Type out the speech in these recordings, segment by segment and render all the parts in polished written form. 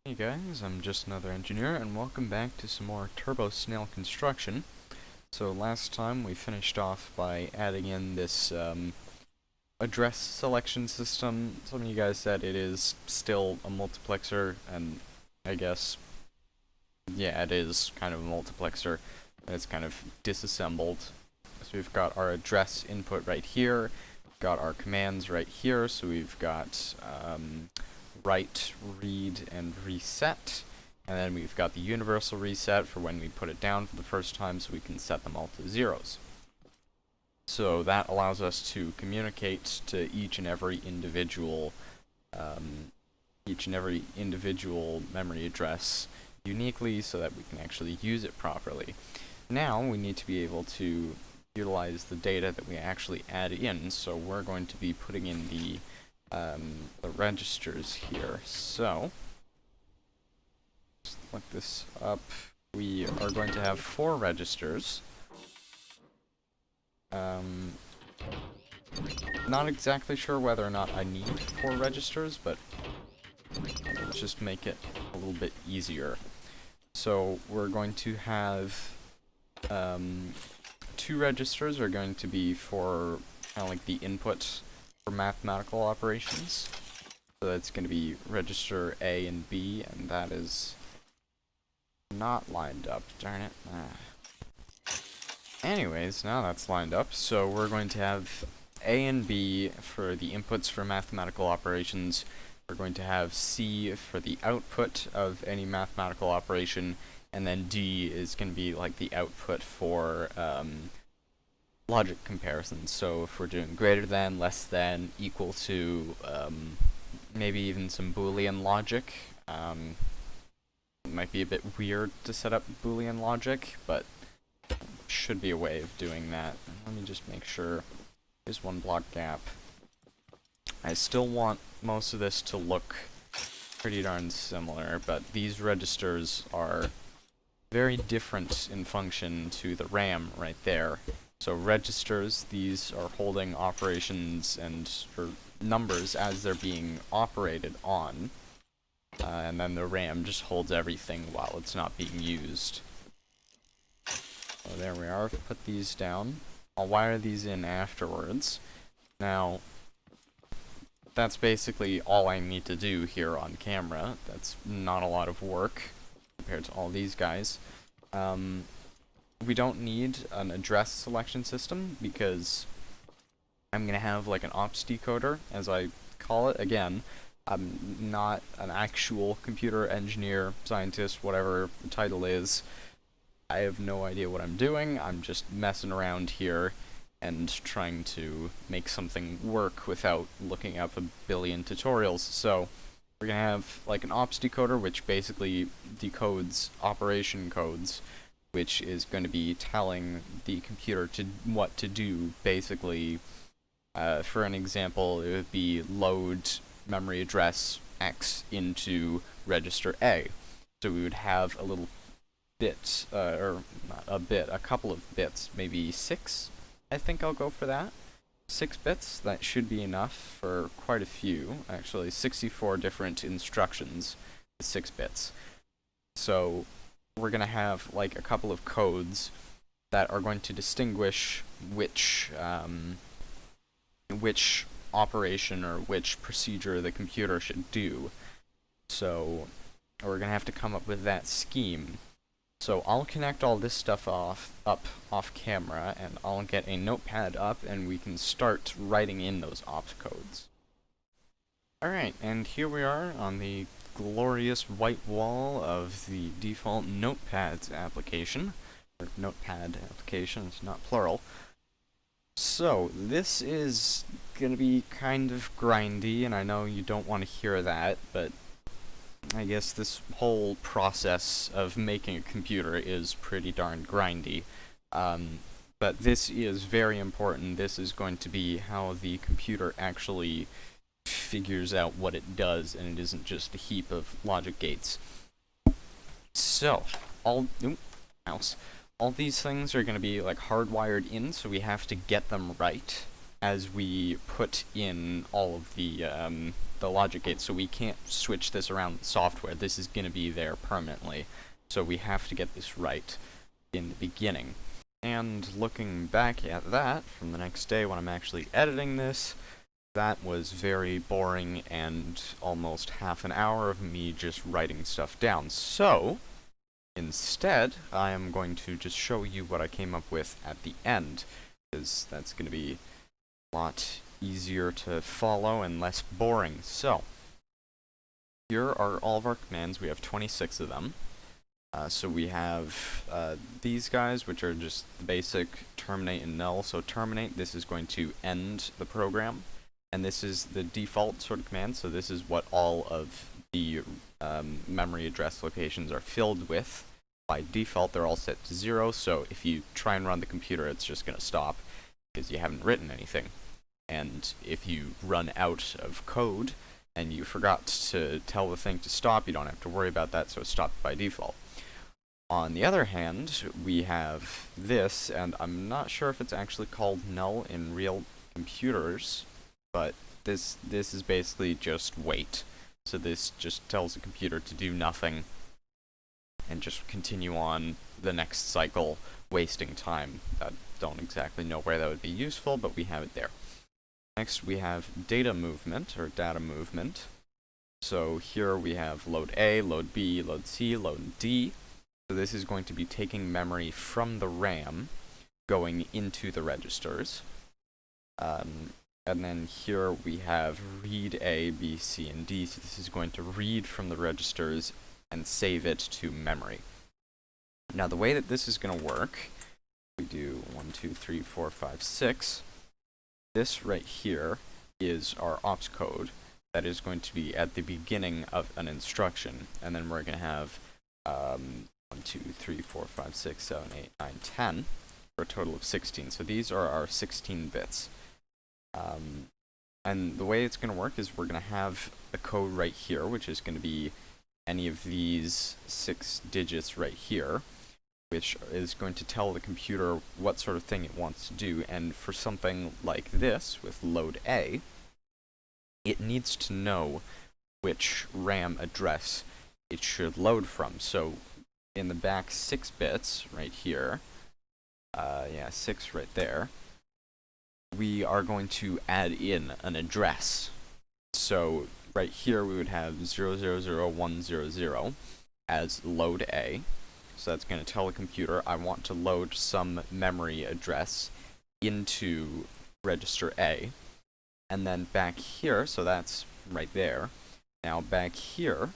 Hey guys, I'm just another engineer, and welcome back to some more Turbo Snail construction. So last time we finished off by adding in this address selection system. Some of you guys said it is still a multiplexer, and I guess, yeah, it is kind of a multiplexer. It's kind of disassembled. So we've got our address input right here, got our commands right here, so we've got write, read, and reset. And then we've got the universal reset for when we put it down for the first time, so we can set them all to zeros. So that allows us to communicate to each and every individual memory address uniquely so that we can actually use it properly. Now we need to be able to utilize the data that we actually add in, so we're going to be putting in the registers here. So, just look this up. We are going to have 4 registers. Not exactly sure whether or not I need 4 registers, but let's just make it a little bit easier. So we're going to have 2 registers are going to be for kind of like the input for mathematical operations. So that's going to be register A and B, and that is not lined up, darn it. Anyways, now that's lined up, so we're going to have A and B for the inputs for mathematical operations. We're going to have C for the output of any mathematical operation, and then D is going to be like the output for logic comparisons. So if we're doing greater than, less than, equal to, maybe even some Boolean logic. It might be a bit weird to set up Boolean logic, but should be a way of doing that. Let me just make sure. There's one block gap. I still want most of this to look pretty darn similar, but these registers are very different in function to the RAM right there. So registers, these are holding operations and or numbers as they're being operated on, and then the RAM just holds everything while it's not being used. So there we are. I've put these down. I'll wire these in afterwards. Now, that's basically all I need to do here on camera. That's not a lot of work compared to all these guys. We don't need an address selection system because I'm going to have like an ops decoder, as I call it. Again, I'm not an actual computer engineer, scientist, whatever the title is. I have no idea what I'm doing. I'm just messing around here and trying to make something work without looking up a billion tutorials. So we're going to have like an ops decoder, which basically decodes operation codes, which is going to be telling the computer to what to do. Basically, for an example, it would be load memory address X into register A. So we would have a little bit, or not a bit, a couple of bits, maybe 6, I think I'll go for that. 6 bits, that should be enough for quite a few, actually 64 different instructions with 6 bits. So we're going to have like a couple of codes that are going to distinguish which operation or which procedure the computer should do. So we're going to have to come up with that scheme. So I'll connect all this stuff off camera, and I'll get a notepad up, and we can start writing in those opt codes. Alright, and here we are on the glorious white wall of the default notepads application. Or notepad application, it's not plural. So, this is gonna be kind of grindy, and I know you don't want to hear that, but I guess this whole process of making a computer is pretty darn grindy. But this is very important. This is going to be how the computer actually figures out what it does, and it isn't just a heap of logic gates. So, all these things are going to be like hardwired in, so we have to get them right as we put in all of the the logic gate, so we can't switch this around the software. This is going to be there permanently, so we have to get this right in the beginning. And looking back at that from the next day when I'm actually editing this, that was very boring and almost half an hour of me just writing stuff down. So instead, I am going to just show you what I came up with at the end, because that's going to be a lot easier to follow and less boring. So here are all of our commands. We have 26 of them. So we have these guys, which are just the basic terminate and null. So terminate, this is going to end the program, and this is the default sort of command. So this is what all of the memory address locations are filled with. By default, they're all set to 0, so if you try and run the computer, it's just going to stop because you haven't written anything. And if you run out of code and you forgot to tell the thing to stop, you don't have to worry about that, so it's stopped by default. On the other hand, we have this, and I'm not sure if it's actually called null in real computers, but this is basically just wait. So this just tells the computer to do nothing and just continue on the next cycle, wasting time. I don't exactly know where that would be useful, but we have it there. Next we have data movement, or data movement. So here we have load A, load B, load C, load D. So this is going to be taking memory from the RAM, going into the registers. And then here we have read A, B, C, and D. So this is going to read from the registers and save it to memory. Now the way that this is going to work, we do 1, 2, 3, 4, 5, 6. This right here is our ops code that is going to be at the beginning of an instruction, and then we're going to have 1, 2, 3, 4, 5, 6, 7, 8, 9, 10 for a total of 16. So these are our 16 bits. And the way it's going to work is we're going to have a code right here, which is going to be any of these 6 digits right here, which is going to tell the computer what sort of thing it wants to do. And for something like this, with load A, it needs to know which RAM address it should load from. So in the back 6 bits right here, 6 right there, we are going to add in an address. So right here we would have 000100 as load A. So that's going to tell the computer I want to load some memory address into register A. And then back here, so that's right there. Now back here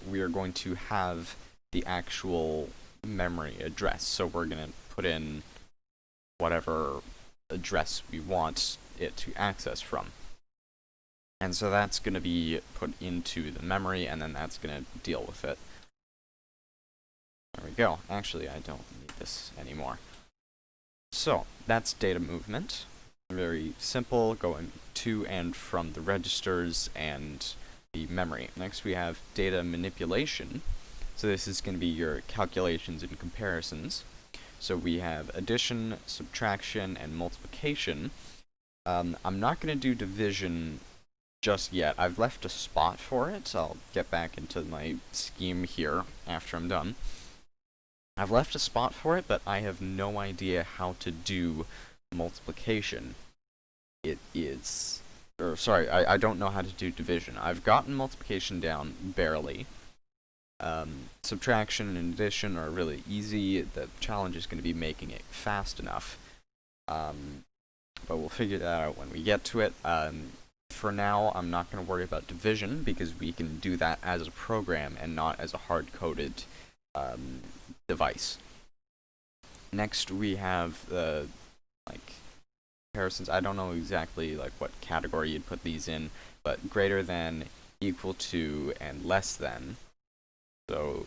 we are going to have the actual memory address. So we're going to put in whatever address we want it to access from. And so that's going to be put into the memory, and then that's going to deal with it. There we go. Actually, I don't need this anymore. So that's data movement. Very simple, going to and from the registers and the memory. Next we have data manipulation. So this is going to be your calculations and comparisons. So we have addition, subtraction, and multiplication. I'm not going to do division just yet. I've left a spot for it. I'll get back into my scheme here after I'm done. I've left a spot for it, but I have no idea how to do multiplication. I don't know how to do division. I've gotten multiplication down barely. Subtraction and addition are really easy. The challenge is going to be making it fast enough. But we'll figure that out when we get to it. For now, I'm not going to worry about division because we can do that as a program and not as a hard-coded device. Next, we have the comparisons. I don't know exactly what category you'd put these in, but greater than, equal to, and less than. So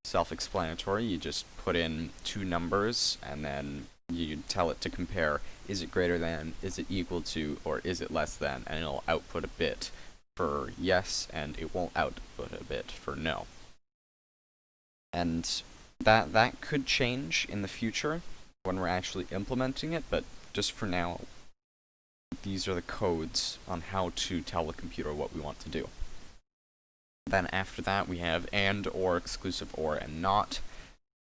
self-explanatory. You just put in 2 numbers and then you tell it to compare, is it greater than, is it equal to, or is it less than, and it'll output a bit for yes, and it won't output a bit for no. And that could change in the future when we're actually implementing it, but just for now, these are the codes on how to tell the computer what we want to do. Then after that we have AND, OR, exclusive OR, and NOT.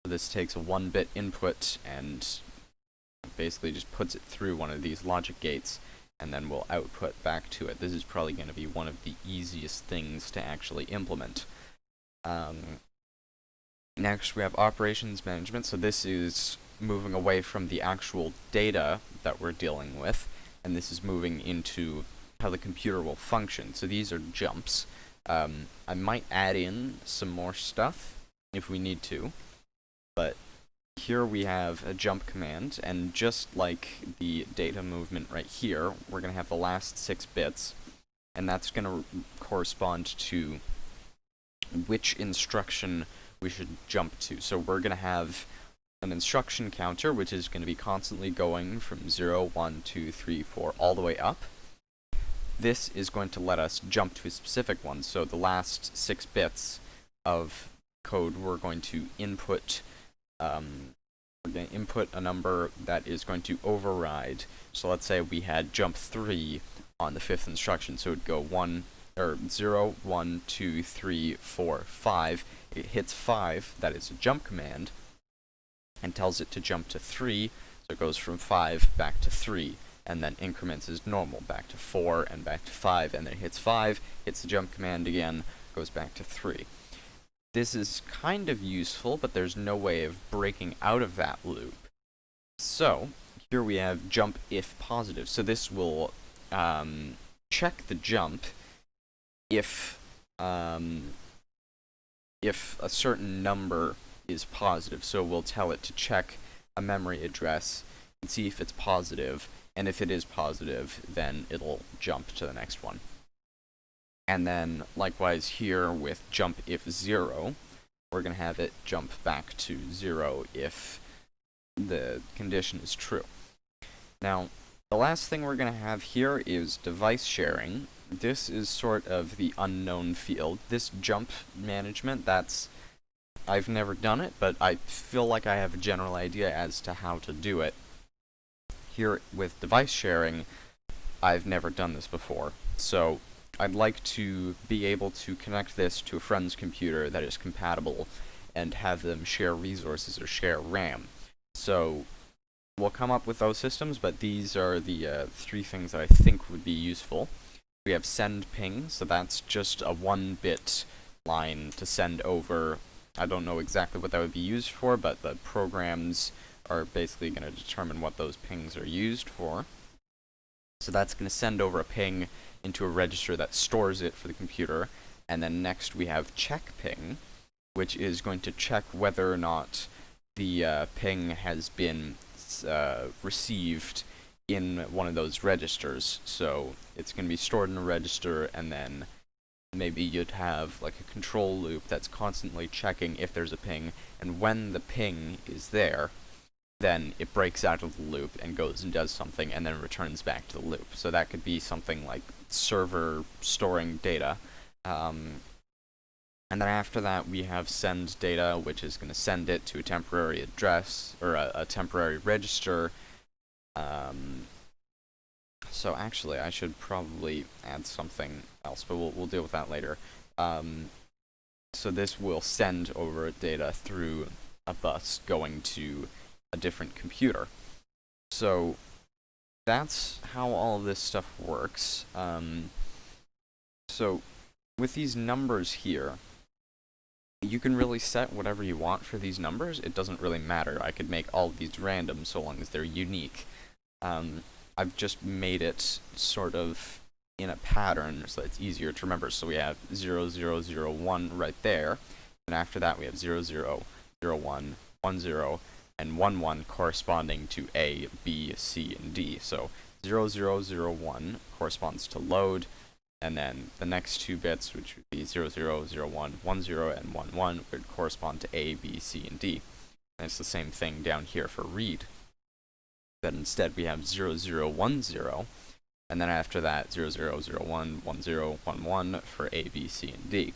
So this takes a 1-bit input and basically just puts it through one of these logic gates, and then we'll output back to it. This is probably going to be one of the easiest things to actually implement. Next we have operations management. So this is moving away from the actual data that we're dealing with, and this is moving into how the computer will function. So these are jumps. I might add in some more stuff if we need to, but here we have a jump command, and just like the data movement right here, we're going to have the last 6 bits, and that's going to correspond to which instruction we should jump to. So we're going to have an instruction counter, which is going to be constantly going from 0, 1, 2, 3, 4, all the way up. This is going to let us jump to a specific one, so the last 6 bits of code we're going to input. We're going to input a number that is going to override. So let's say we had jump 3 on the 5th instruction, so it would go 0, 1, 2, 3, 4, 5. It hits 5, that is a jump command, and tells it to jump to 3, so it goes from 5 back to 3, and then increments as normal, back to 4 and back to 5, and then it hits 5, hits the jump command again, goes back to 3. This is kind of useful, but there's no way of breaking out of that loop. So here we have jump if positive. So this will check the jump if a certain number is positive. So we'll tell it to check a memory address and see if it's positive, and if it is positive, then it'll jump to the next one. And then likewise here with jump if 0, we're going to have it jump back to 0 if the condition is true. Now, the last thing we're going to have here is device sharing. This is sort of the unknown field. This jump management, I've never done it, but I feel like I have a general idea as to how to do it. Here with device sharing, I've never done this before, so I'd like to be able to connect this to a friend's computer that is compatible and have them share resources or share RAM. So we'll come up with those systems, but these are the 3 things that I think would be useful. We have send ping, so that's just a 1-bit line to send over. I don't know exactly what that would be used for, but the programs are basically going to determine what those pings are used for. So that's going to send over a ping into a register that stores it for the computer. And then next we have check ping, which is going to check whether or not the ping has been received in one of those registers. So it's going to be stored in a register, and then maybe you'd have like a control loop that's constantly checking if there's a ping, and when the ping is there, then it breaks out of the loop and goes and does something and then returns back to the loop. So that could be something like server storing data. And then after that we have send data, which is going to send it to a temporary address, or a temporary register. So actually I should probably add something else, but we'll deal with that later. So this will send over data through a bus going to a different computer. So that's how all of this stuff works. So with these numbers here, you can really set whatever you want for these numbers. It doesn't really matter. I could make all of these random so long as they're unique. I've just made it sort of in a pattern so it's easier to remember. So we have 0, 0, 0, 1 right there, and after that we have 0, 0, 0, 1, 1, 0, and 1, 1 corresponding to A, B, C, and D. So 0, 0, 0, 1 corresponds to load, and then the next 2 bits, which would be 0, 0, 0, 1, 1, 0, and 1, 1, would correspond to A, B, C, and D. And it's the same thing down here for read. But instead we have 0, 0, 1, 0, and then after that 0, 0, 0, 1, 1, 0, 1, 1 for A, B, C, and D.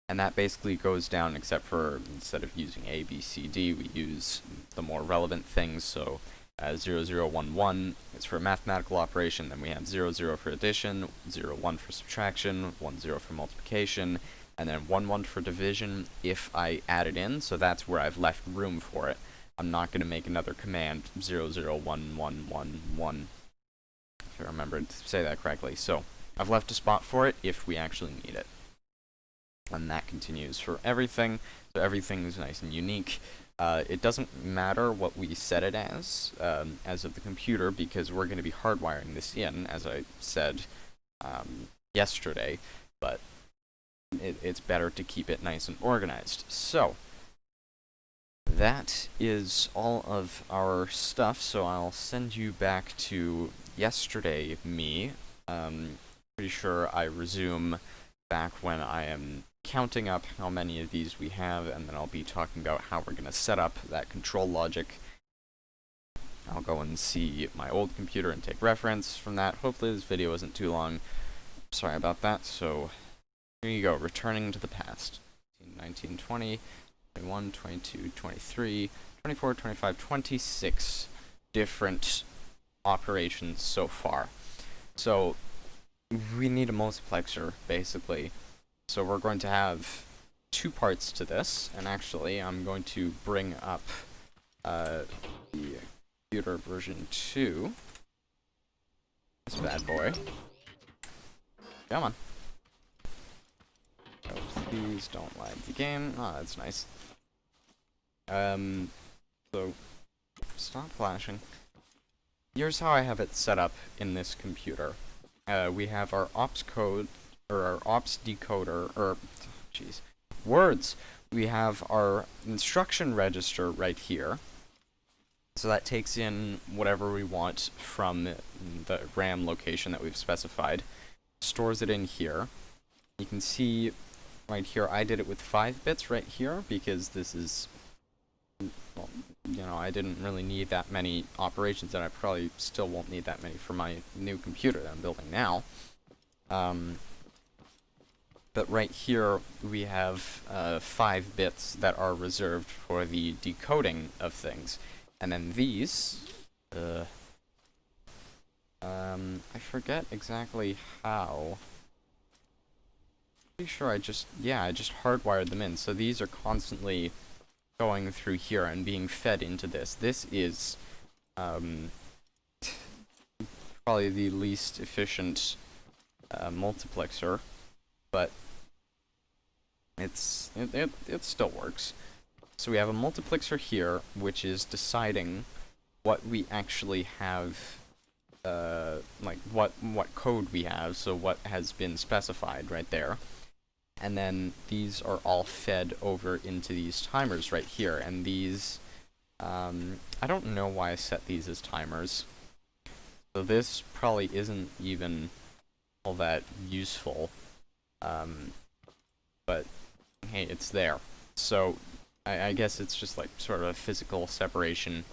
And that basically goes down, except for instead of using A, B, C, D, we use the more relevant things. So 0011 is for a mathematical operation, then we have 00 for addition, 01 for subtraction, 10 for multiplication, and then 11 for division if I add it in, so that's where I've left room for it. I'm not going to make another command 001111, if I remember to say that correctly. So I've left a spot for it if we actually need it. And that continues for everything, so everything is nice and unique. It doesn't matter what we set it as of the computer, because we're going to be hardwiring this in, as I said yesterday, but it's better to keep it nice and organized. So that is all of our stuff, so I'll send you back to yesterday me. Pretty sure I resume back when I am counting up how many of these we have, and then I'll be talking about how we're going to set up that control logic. I'll go and see my old computer and take reference from that. Hopefully this video isn't too long. Sorry about that. So here you go, returning to the past. 19, 20, 21, 22, 23, 24, 25, 26 different operations so far. So we need a multiplexer, basically. So we're going to have two parts to this, and actually I'm going to bring up the computer version 2. This bad boy. Come on. Oh, please don't lag the game. Oh, that's nice. So stop flashing. Here's how I have it set up in this computer. We have our ops code, or our ops decoder, or, jeez, words. We have our instruction register right here. So that takes in whatever we want from the RAM location that we've specified, stores it in here. You can see right here, I did it with 5 bits right here, because this is, well, you know, I didn't really need that many operations, and I probably still won't need that many for my new computer that I'm building now. But right here, we have 5 bits that are reserved for the decoding of things. And then these, I forget exactly how. Pretty sure I just hardwired them in. So these are constantly going through here and being fed into this. This is probably the least efficient multiplexer, but it still works. So we have a multiplexer here, which is deciding what we actually have, like what code we have, so what has been specified right there. And then these are all fed over into these timers right here, and these, I don't know why I set these as timers. So this probably isn't even all that useful, but hey, it's there. So I guess it's just like sort of a physical separation.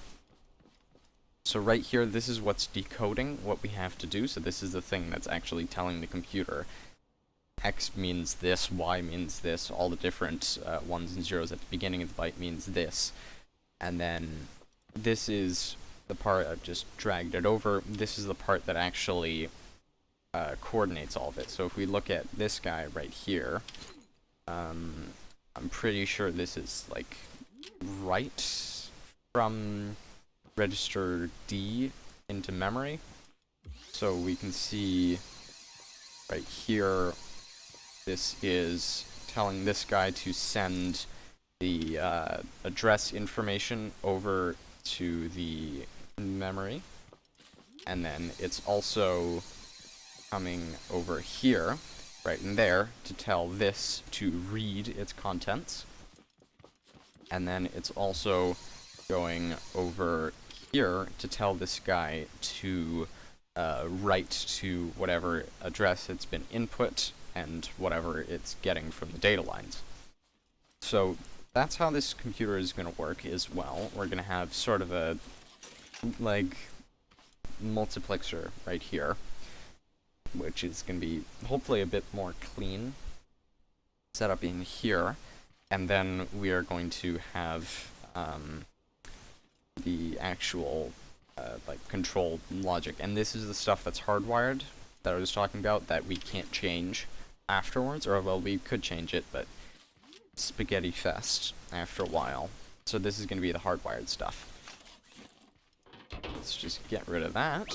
So right here, this is what's decoding what we have to do. So this is the thing that's actually telling the computer X means this, Y means this, all the different ones and zeros at the beginning of the byte means this. And then this is the part, I've just dragged it over, this is the part that actually coordinates all of it. So if we look at this guy right here, I'm pretty sure this is like right from register D into memory. So we can see right here, this is telling this guy to send the address information over to the memory. And then it's also coming over here, right in there, to tell this to read its contents. And then it's also going over here to tell this guy to write to whatever address it's been input and whatever it's getting from the data lines. So that's how this computer is going to work as well. We're going to have sort of a like multiplexer right here, which is going to be hopefully a bit more clean set up in here. And then we are going to have the actual like control logic, and this is the stuff that's hardwired that I was talking about that we can't change afterwards, or well, we could change it, but spaghetti fest after a while. So this is going to be the hardwired stuff. Let's just get rid of that.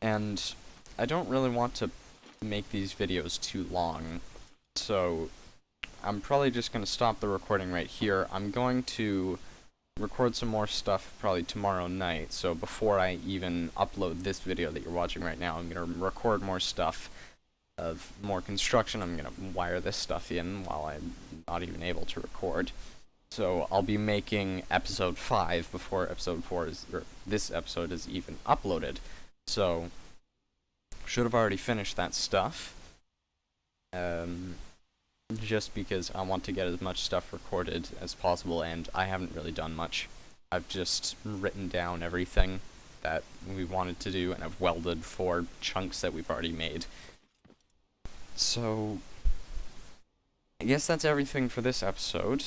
And I don't really want to make these videos too long, so I'm probably just going to stop the recording right here. I'm going to record some more stuff probably tomorrow night, so before I even upload this video that you're watching right now, I'm going to record more stuff of more construction. I'm going to wire this stuff in while I'm not even able to record. So I'll be making episode 5 before episode 4 is, or this episode is even uploaded. So, should have already finished that stuff. Just because I want to get as much stuff recorded as possible, and I haven't really done much. I've just written down everything that we wanted to do, and I've welded 4 chunks that we've already made. So, I guess that's everything for this episode.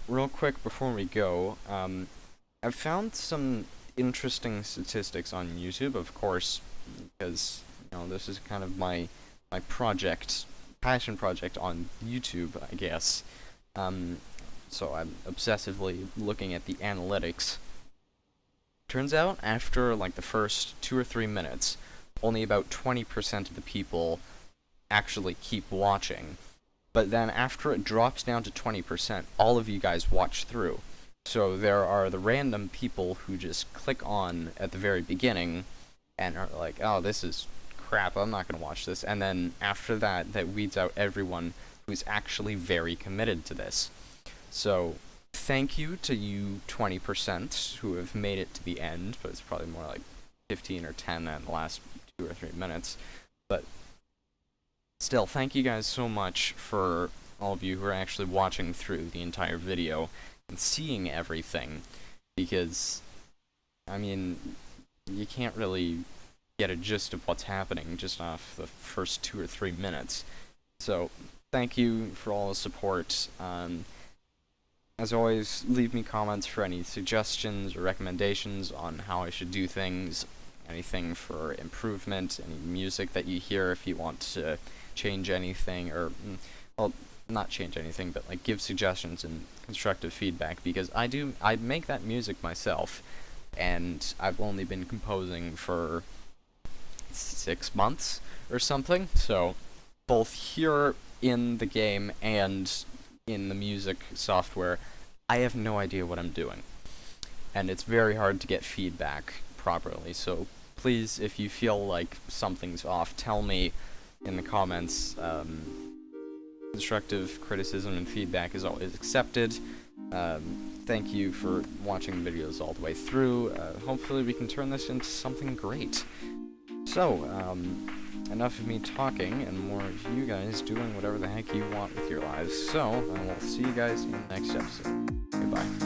Real quick before we go, I've found some interesting statistics on YouTube, of course, because, you know, this is kind of my project, passion project on YouTube, I guess. So I'm obsessively looking at the analytics. Turns out, after like the first 2 or 3 minutes, only about 20% of the people actually keep watching. But then after it drops down to 20%, all of you guys watch through. So there are the random people who just click on at the very beginning and are like, oh, this is crap, I'm not going to watch this. And then after that, that weeds out everyone who's actually very committed to this. So thank you to you 20% who have made it to the end, but it's probably more like 15 or 10 in the last 2 or 3 minutes. But still, thank you guys so much for all of you who are actually watching through the entire video and seeing everything, because, I mean, you can't really get a gist of what's happening just off the first 2 or 3 minutes. So, thank you for all the support. As always, leave me comments for any suggestions or recommendations on how I should do things, anything for improvement, any music that you hear if you want to change anything, or, well, not change anything, but like give suggestions and constructive feedback, because I make that music myself, and I've only been composing for 6 months or something, so both here in the game and in the music software, I have no idea what I'm doing, and it's very hard to get feedback properly. So please, if you feel like something's off, tell me in the comments. Constructive criticism and feedback is always accepted. Thank you for watching the videos all the way through. Hopefully we can turn this into something great. So, enough of me talking and more of you guys doing whatever the heck you want with your lives. So, I will see you guys in the next episode. Goodbye.